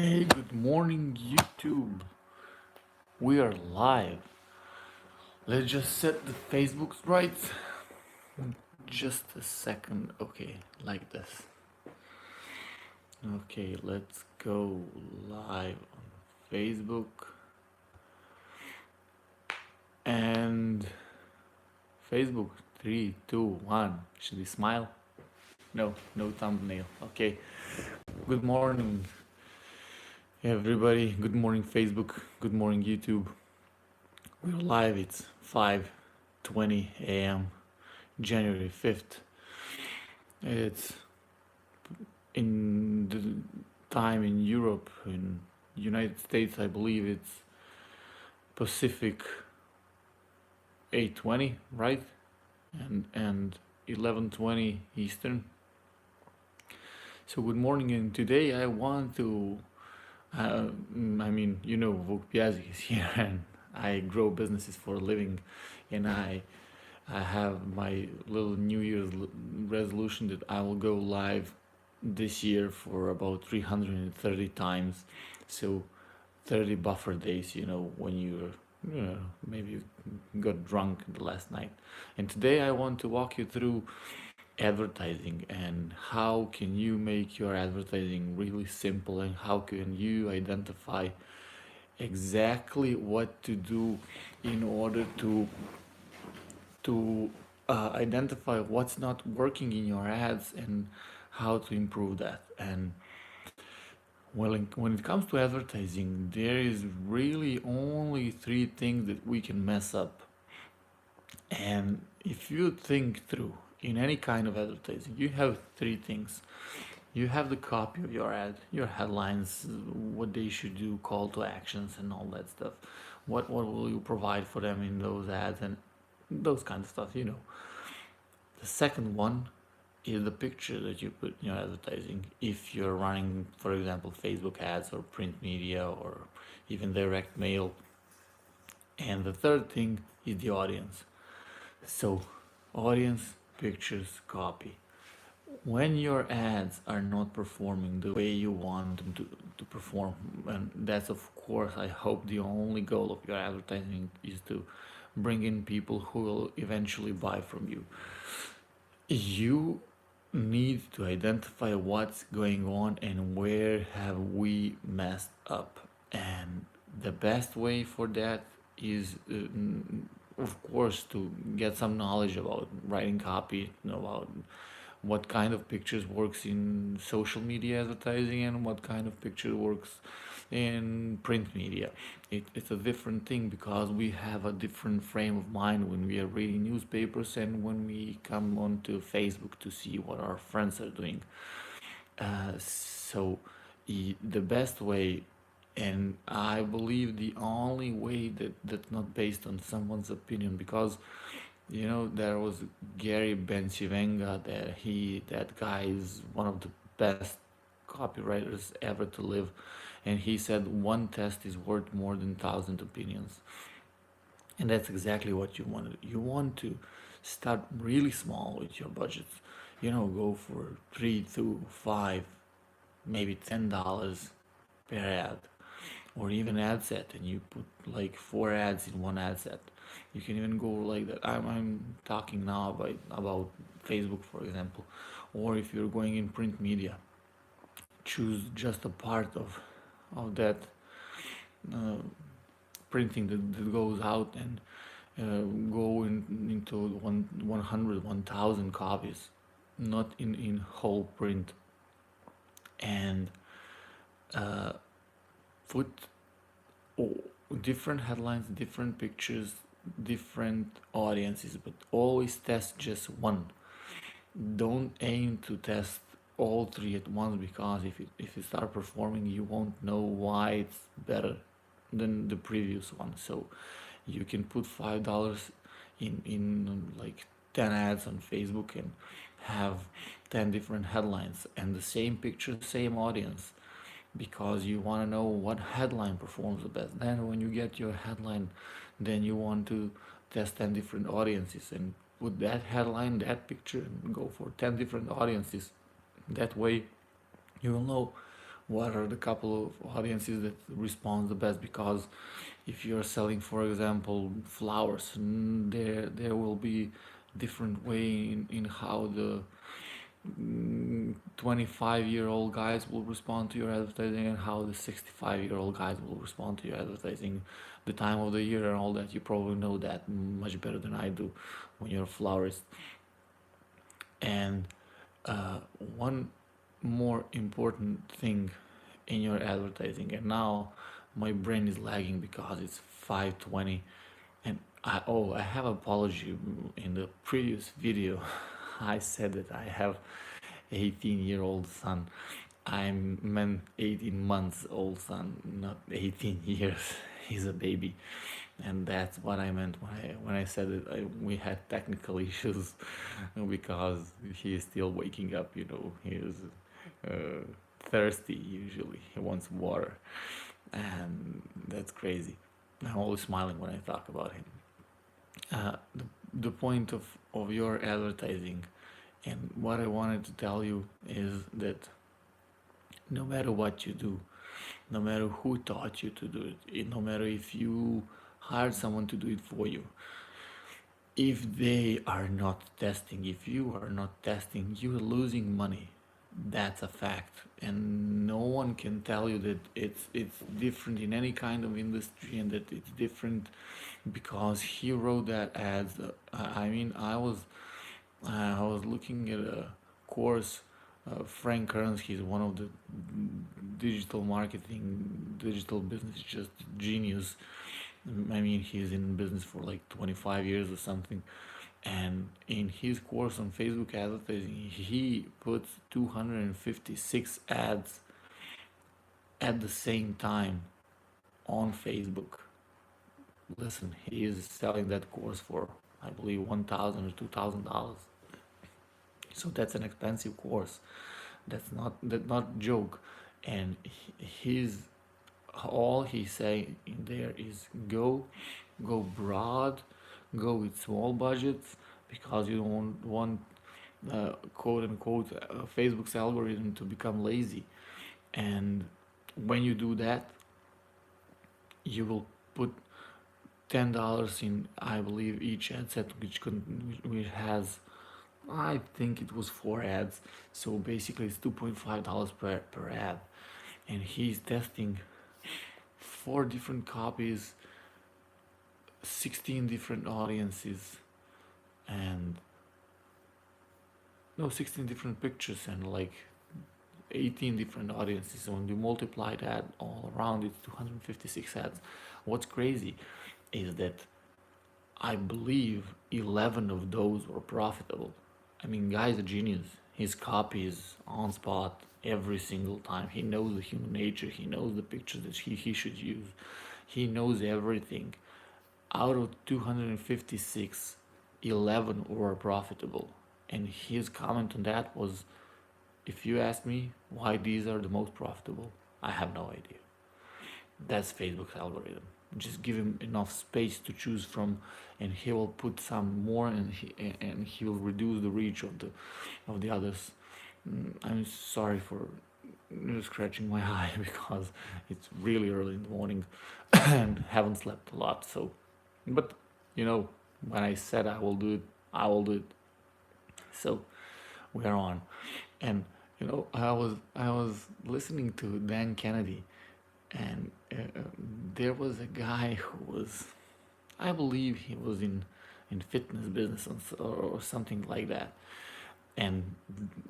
Hey, good morning, YouTube. We are live. Let's just set the Facebooks right. Just a second. Okay, like this. Okay, let's go live on Facebook. And Facebook, 3, 2, 1. Should we smile? No, no thumbnail. Okay. Good morning, everybody. Good morning, Facebook. Good morning, YouTube. We're live. It's 5:20 a.m. January 5th. It's in the time in Europe, in United States, I believe it's Pacific 8:20, right? And 11:20 Eastern. So good morning, and today I want to, Vuk Pjeszic is here, and I grow businesses for a living, and I have my little New Year's resolution that I will go live this year for about 330 times. So 30 buffer days, when maybe you got drunk the last night. And today I want to walk you through advertising and how can you make your advertising really simple, and how can you identify exactly what to do in order to identify what's not working in your ads and how to improve that. And when it comes to advertising, there is really only three things that we can mess up. And if you think through in any kind of advertising, you have three things. You have the copy of your ad, your headlines, what they should do, call to actions, and all that stuff. What will you provide for them in those ads and those kind of stuff. The second one is the picture that you put in your advertising. If you're running, for example, Facebook ads or print media or even direct mail. And the third thing is the audience. So, audience, pictures, copy. When your ads are not performing the way you want them to perform, and that's of course, I hope, the only goal of your advertising is to bring in people who will eventually buy from you. You need to identify what's going on and where have we messed up. And the best way for that is, of course, to get some knowledge about writing copy, about what kind of pictures works in social media advertising and what kind of picture works in print media. It's a different thing because we have a different frame of mind when we are reading newspapers and when we come onto Facebook to see what our friends are doing. So the best way, and I believe the only way that's not based on someone's opinion, because there was Gary Bencivenga, that guy is one of the best copywriters ever to live, and he said one test is worth more than 1,000 opinions. And that's exactly what you want to do. You want to start really small with your budgets. Go for 3 to 5, maybe $10 per ad, or even ad set, and you put like 4 ads in one ad set. You can even go like that. I'm talking now about Facebook, for example. Or if you're going in print media, choose just a part of that uh, printing that goes out, and go into 100, 1,000 copies, not in whole print. And put different headlines, different pictures, different audiences, but always test just one. Don't aim to test all three at once, because if it start performing, you won't know why it's better than the previous one. So you can put $5 in like 10 ads on Facebook and have 10 different headlines and the same picture, same audience, because you want to know what headline performs the best. Then when you get your headline, then you want to test 10 different audiences and put that headline, that picture, and go for 10 different audiences. That way you will know what are the couple of audiences that respond the best, because if you're selling, for example, flowers, there will be different way in how the 25-year-old guys will respond to your advertising, and how the 65-year-old guys will respond to your advertising, the time of the year and all that. You probably know that much better than I do when you're a florist. And uh, one more important thing in your advertising, and now my brain is lagging because it's 5:20, and I have apology. In the previous video I said that I have 18-year-old son. I meant 18 months old son, not 18 years. He's a baby, and that's what I meant when I said that we had technical issues because he is still waking up. He is uh, thirsty. Usually, he wants water, and that's crazy. I'm always smiling when I talk about him. The point of your advertising, and what I wanted to tell you, is that no matter what you do, no matter who taught you to do it, no matter if you hired someone to do it for you, if they are not testing, if you are not testing, you're losing money. That's a fact, and no one can tell you that it's different in any kind of industry, and that it's different because he wrote that ads. I mean, I was looking at a course. Frank Kearns, he's one of the digital marketing, digital business, just genius. I mean, he's in business for like 25 years or something. And in his course on Facebook advertising, he puts 256 ads at the same time on Facebook. Listen, he is selling that course for, I believe, $1,000 or $2,000. So that's an expensive course. That's not joke. And he's all he's saying in there is go broad, go with small budgets, because you don't want quote unquote Facebook's algorithm to become lazy. And when you do that, you will put $10 in, I believe, each ad set, which has, I think it was 4 ads. So basically it's $2.5 per ad, and he's testing 4 different copies, 16 different audiences, and no, 16 different pictures, and like 18 different audiences. So when you multiply that all around, it's 256 ads. What's crazy is that I believe 11 of those were profitable. I mean, guy's a genius. His copy is on spot every single time. He knows the human nature. He knows the pictures that he should use. He knows everything. Out of 256, 11 were profitable. And his comment on that was, if you ask me why these are the most profitable, I have no idea. That's Facebook's algorithm. Just give him enough space to choose from, and he will put some more, and he will reduce the reach of the others. I'm sorry for scratching my eye because it's really early in the morning and haven't slept a lot. So, but you know, when I said I will do it, I will do it. So we are on, and I was listening to Dan Kennedy, and there was a guy who was, I believe he was in fitness business or something like that. And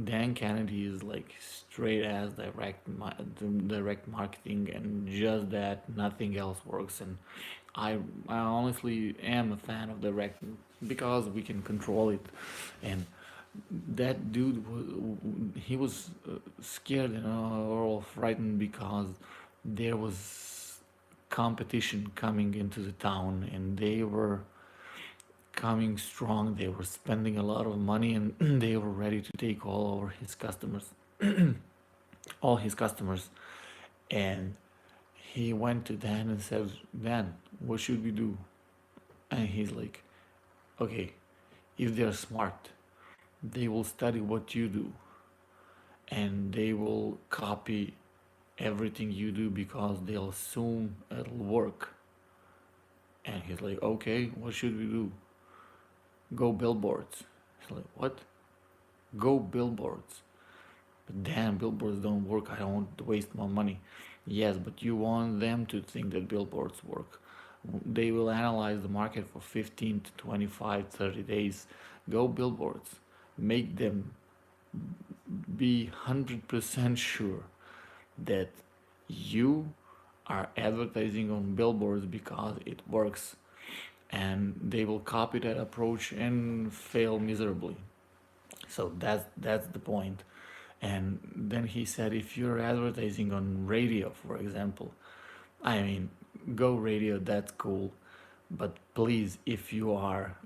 Dan Kennedy is like straight as direct marketing, and just that, nothing else works. And I honestly am a fan of direct because we can control it. And that dude he was scared and all frightened because there was competition coming into the town, and they were coming strong. They were spending a lot of money, and they were ready to take all his customers. And he went to Dan and said, Dan, what should we do? And he's like, okay, if they're smart, they will study what you do, and they will copy everything you do because they'll assume it'll work. And he's like, okay, what should we do? Go billboards. He's like, what? Go billboards. But damn, billboards don't work. I don't want to waste my money. Yes, but you want them to think that billboards work. They will analyze the market for 15 to 25, 30 days. Go billboards. Make them be 100% sure that you are advertising on billboards because it works, and they will copy that approach and fail miserably. So that's the point. And then he said, if you're advertising on radio, for example, I mean, go radio, that's cool. But please, if you are,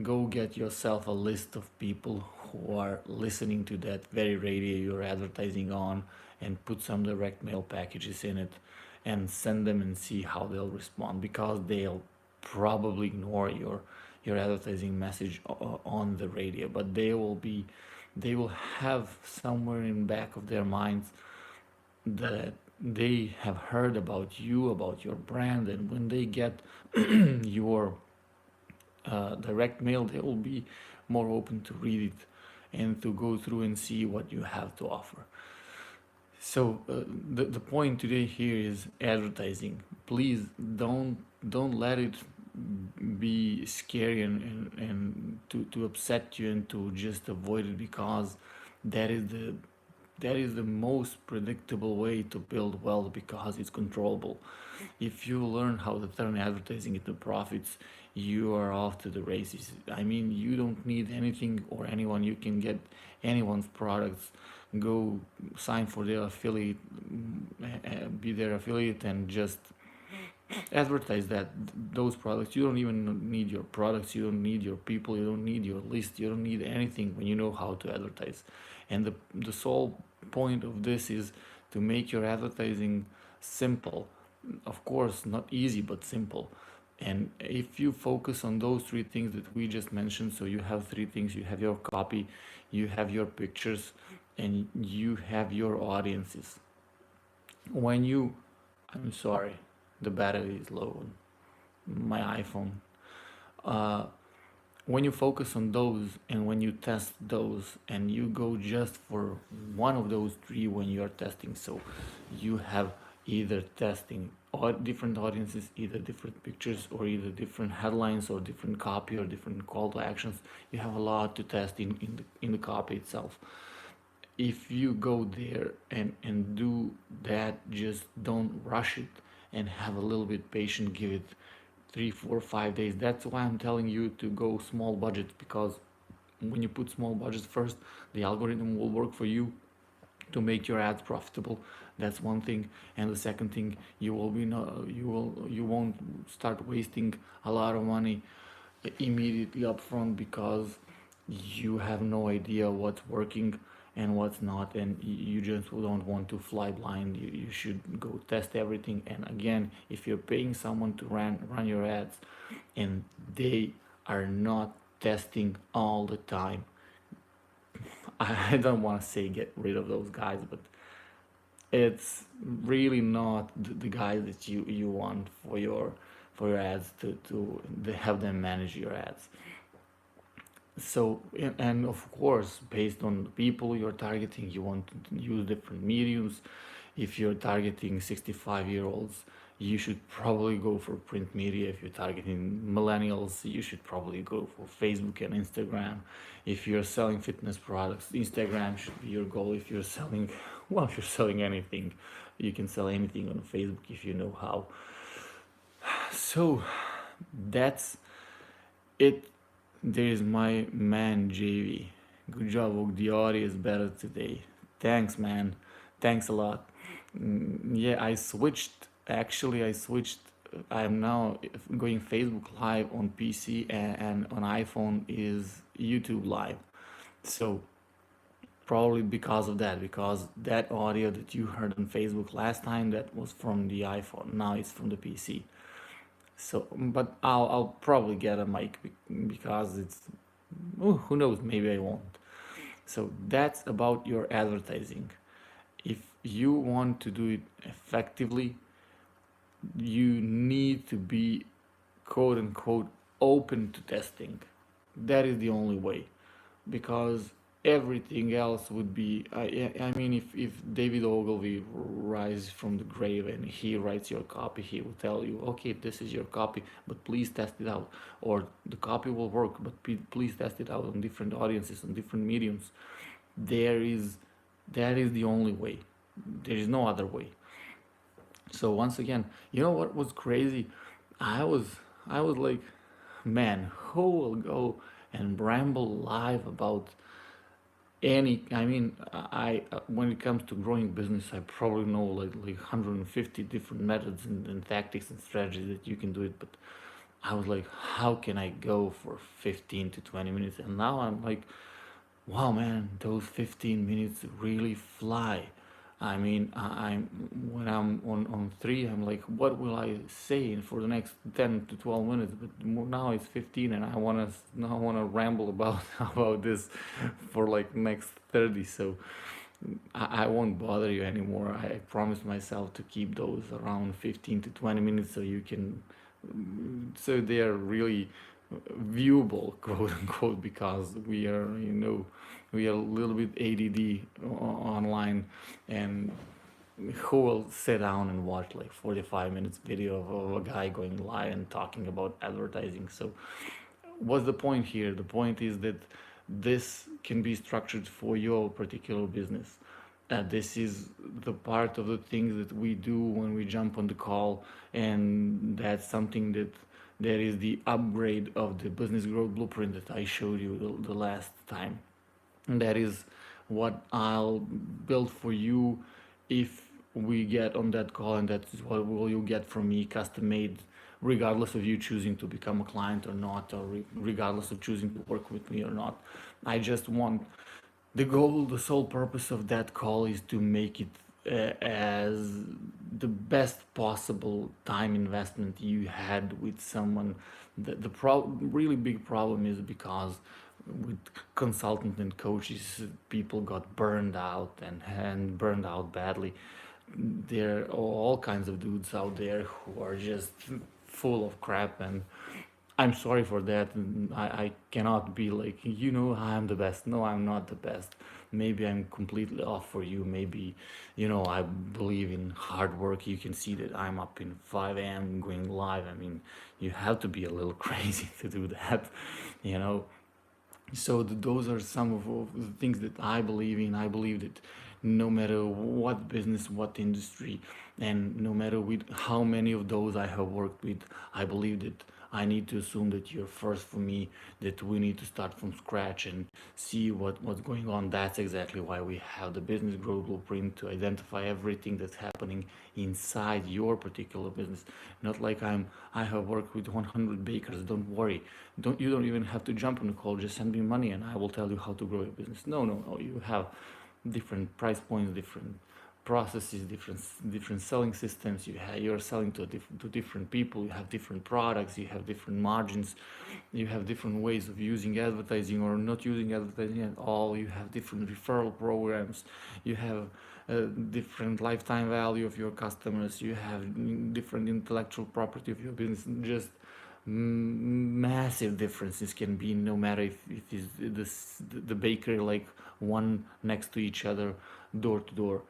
go get yourself a list of people who are listening to that very radio you're advertising on, and put some direct mail packages in it and send them and see how they'll respond, because they'll probably ignore your advertising message on the radio, but they will have somewhere in back of their minds that they have heard about you, about your brand, and when they get your direct mail, they will be more open to read it and to go through and see what you have to offer. So the point today here is advertising. Please don't let it be scary and to upset you and to just avoid it, because that is the most predictable way to build wealth, because it's controllable. If you learn how to turn advertising into profits, you are off to the races. I mean, you don't need anything or anyone. You can get anyone's products, go sign for their affiliate, be their affiliate, and just advertise those products. You don't even need your products, you don't need your people, you don't need your list, you don't need anything when you know how to advertise. And the sole point of this is to make your advertising simple. Of course, not easy, but simple. And if you focus on those three things that we just mentioned, so you have three things: you have your copy, you have your pictures, and you have your audiences. When you, I'm sorry, the battery is low on my iPhone. Uh, when you focus on those and when you test those and you go just for one of those three when you're testing, so you have either testing or different audiences, either different pictures, or either different headlines, or different copy, or different call to actions. You have a lot to test in the copy itself. If you go there and do that, just don't rush it, and have a little bit patient, give it 3, 4, 5 days. That's why I'm telling you to go small budgets, because when you put small budgets first, the algorithm will work for you to make your ads profitable. That's one thing. And the second thing, you will be no, you won't start wasting a lot of money immediately upfront, because you have no idea what's working and what's not, and you just don't want to fly blind. You should go test everything. And again, if you're paying someone to run your ads and they are not testing all the time, I don't want to say get rid of those guys, but it's really not the guys that you want for your ads, to have them manage your ads. So, and of course, based on the people you're targeting, you want to use different mediums. If you're targeting 65-year-olds, you should probably go for print media. If you're targeting millennials, you should probably go for Facebook and Instagram. If you're selling fitness products, Instagram should be your goal. If you're selling, well, if you're selling anything, you can sell anything on Facebook if you know how. So that's it. There's my man JV. Good job, Vuk. The audio is better today. Thanks, man. Thanks a lot. Yeah, I switched. Actually, I switched. I'm now going Facebook Live on PC, and on iPhone is YouTube Live. So probably because of that, because that audio that you heard on Facebook last time, that was from the iPhone. Now it's from the PC. So, but I'll probably get a mic because it's, who knows, maybe I won't. So that's about your advertising. If you want to do it effectively, you need to be quote unquote open to testing. That is the only way, because everything else would be I mean, if David Ogilvy rises from the grave and he writes your copy, he will tell you, okay, this is your copy, but please test it out, or the copy will work, but please test it out on different audiences, on different mediums. There is That is the only way. There is no other way. So once again, you know what was crazy? I was I was like, man, who will go and ramble live about any? I mean, I when it comes to growing business, I probably know like 150 different methods and tactics and strategies that you can do it. But I was like, how can I go for 15 to 20 minutes? And now I'm like, wow, man, those 15 minutes really fly. I mean, I'm when I'm on three, I'm like, what will I say for the next 10 to 12 minutes? But now it's 15, and I wanna ramble about about this for like next 30. So I won't bother you anymore. I promised myself to keep those around 15 to 20 minutes, so you can, so they are really viewable, quote unquote, because we are a little bit ADD online, and who will sit down and watch like 45 minutes video of a guy going live and talking about advertising? So what's the point here? The point is that this can be structured for your particular business. This is the part of the things that we do when we jump on the call, and that's something that is the upgrade of the business growth blueprint that I showed you the last time. And that is what I'll build for you if we get on that call, and that's what will you get from me, custom made, regardless of you choosing to become a client or not, or regardless of choosing to work with me or not. I just want the goal, the sole purpose of that call is to make it as the best possible time investment you had with someone. Really big problem is because with consultants and coaches, people got burned out, and burned out badly. There are all kinds of dudes out there who are just full of crap, and I'm sorry for that. I cannot be like, I'm the best. No, I'm not the best. Maybe I'm completely off for you. Maybe, I believe in hard work. You can see that I'm up in 5 a.m. going live. I mean, you have to be a little crazy to do that, you know. So those are some of the things that I believe in. I believe that no matter what business, what industry, and no matter with how many of those I have worked with, I believe that I need to assume that you're first for me, that we need to start from scratch and see what's going on. That's exactly why we have the business growth blueprint, to identify everything that's happening inside your particular business. Not like I have worked with 100 bakers. Don't worry. You don't even have to jump on the call. Just send me money and I will tell you how to grow your business. No, no, no. You have different price points, different processes, different selling systems. You're selling to different people. You have different products. You have different margins. You have different ways of using advertising or not using advertising at all. You have different referral programs. You have different lifetime value of your customers. You have different intellectual property of your business. Just massive differences can be, no matter if it is the bakery, like one next to each other, door to door.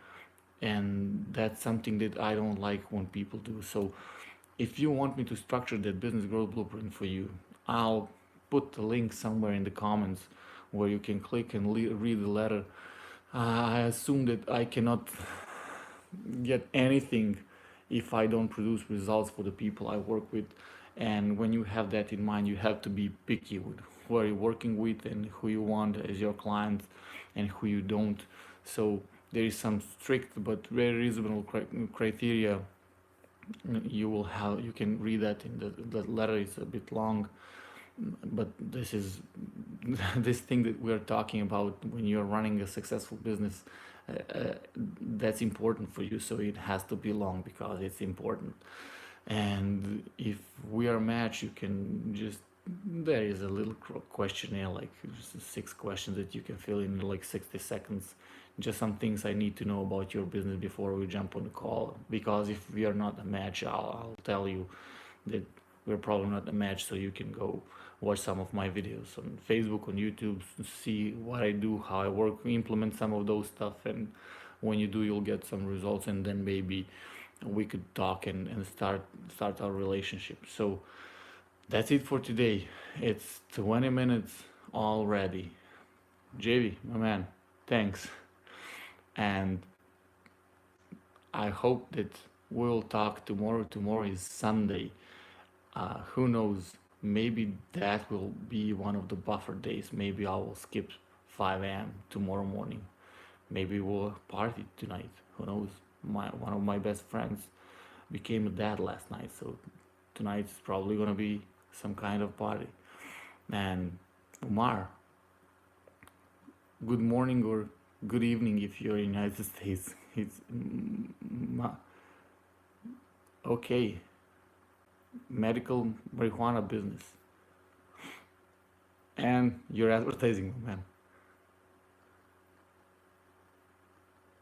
And that's something that I don't like when people do. So if you want me to structure that business growth blueprint for you, I'll put the link somewhere in the comments where you can click and read the letter. I assume that I cannot get anything if I don't produce results for the people I work with. And when you have that in mind, you have to be picky with who are you working with and who you want as your client and who you don't. So there is some strict but very reasonable criteria. You can read that in the letter. Is a bit long, but this is this thing that we're talking about when you're running a successful business. That's important for you, so it has to be long because it's important. And if we are matched, you can just, there is a little questionnaire, like just 6 questions that you can fill in like 60 seconds. just some things I need to know about your business before we jump on the call. Because if we are not a match, I'll tell you that we're probably not a match. So you can go watch some of my videos on Facebook, on YouTube, see what I do, how I work, implement some of those stuff, and when you do, you'll get some results, and then maybe we could talk and start our relationship. So that's it for today. It's 20 minutes already. JV, my man, thanks. And I hope that we'll talk tomorrow. Tomorrow is Sunday. Who knows? Maybe that will be one of the buffer days. Maybe I will skip 5 a.m. tomorrow morning. Maybe we'll party tonight. Who knows? One of my best friends became a dad last night, so tonight's probably gonna be some kind of party. And Umar, good morning or good evening if you're in the United States. It's okay. Medical marijuana business, and you're advertising, man.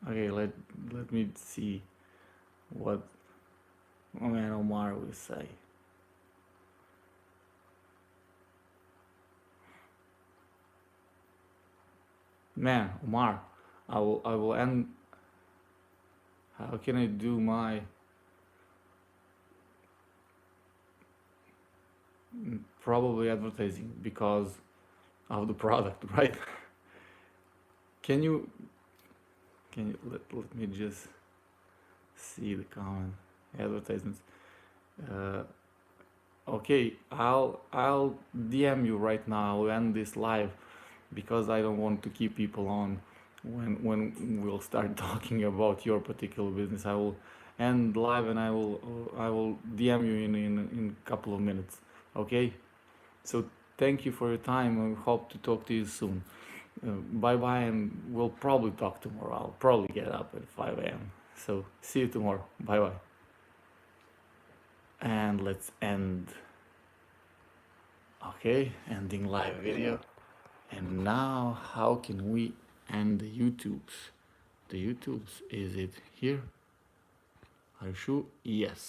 Okay, let me see what my man Omar will say. Man, Omar, I will end. How can I do my probably advertising because of the product, right? Can you let me just see the comment advertisements. Uh, okay, I'll DM you right now. I'll end this live because I don't want to keep people on when we'll start talking about your particular business. I will end live and I will DM you in a couple of minutes. Okay, so thank you for your time. I hope to talk to you soon. Bye bye, and we'll probably talk tomorrow. I'll probably get up at 5 a.m. So see you tomorrow. Bye bye. And let's end. Okay, ending live video. And now, how can we end the YouTubes? The YouTubes, is it here? Are you sure? Yes.